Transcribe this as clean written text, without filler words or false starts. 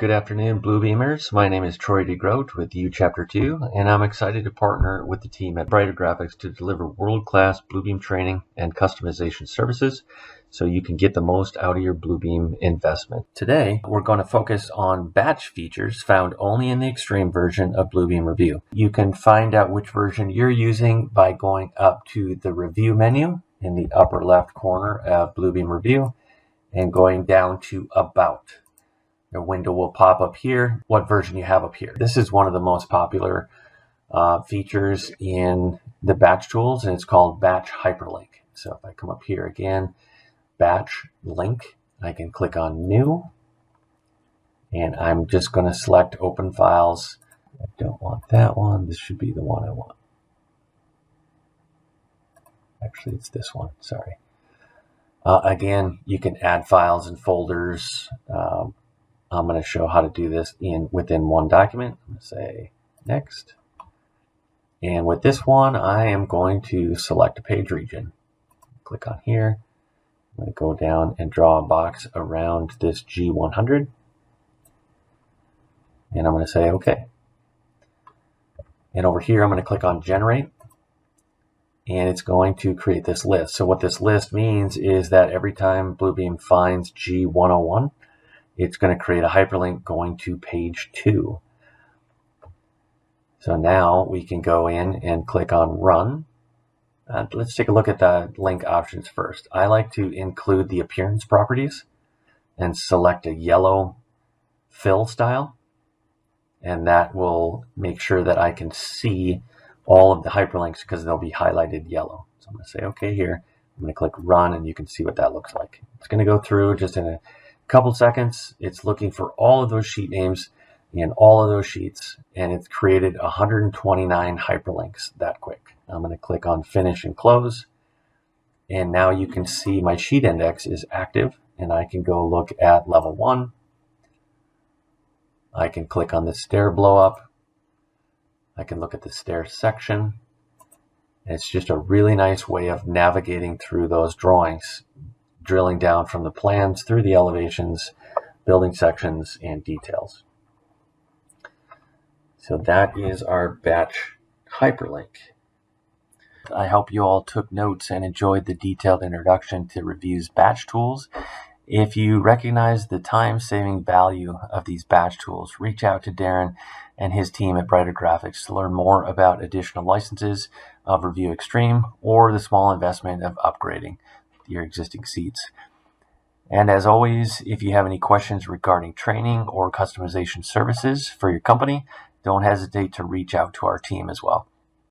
Good afternoon, Bluebeamers. My name is Troy DeGroot with U Chapter 2, and I'm excited to partner with the team at Brighter Graphics to deliver world-class Bluebeam training and customization services so you can get the most out of your Bluebeam investment. Today, we're going to focus on batch features found only in the Extreme version of Bluebeam Revu. You can find out which version you're using by going up to the Review menu in the upper left corner of Bluebeam Revu and going down to About. A window will pop up here, what version you have up here. This is one of the most popular features in the batch tools, and it's called Batch Hyperlink. So if I come up here again, Batch Link, I can click on New, and I'm just going to select Open Files. I don't want that one. This should be the one I want. Actually, it's this one. Sorry. Again, you can add files and folders. I'm going to show how to do this within one document. I'm going to say next. And with this one, I am going to select a page region. Click on here. I'm going to go down and draw a box around this G100. And I'm going to say OK. And over here, I'm going to click on Generate. And it's going to create this list. So what this list means is that every time Bluebeam finds G101, it's going to create a hyperlink going to page 2. So now we can go in and click on Run. Let's take a look at the link options first. I like to include the appearance properties and select a yellow fill style. And that will make sure that I can see all of the hyperlinks because they'll be highlighted yellow. So I'm going to say OK here. I'm going to click Run, and you can see what that looks like. It's going to go through just in a couple seconds. It's looking for all of those sheet names in all of those sheets, and it's created 129 hyperlinks that quick. I'm going to click on Finish and Close, and now you can see my sheet index is active, and I can go look at level 1. I can click on the stair blow up. I can look at the stair section. It's just a really nice way of navigating through those drawings, drilling down from the plans through the elevations, building sections, and details. So that is our batch hyperlink. I hope you all took notes and enjoyed the detailed introduction to Revu's batch tools. If you recognize the time-saving value of these batch tools, reach out to Darren and his team at Brighter Graphics to learn more about additional licenses of Revu Extreme or the small investment of upgrading your existing seats. And as always, if you have any questions regarding training or customization services for your company, don't hesitate to reach out to our team as well.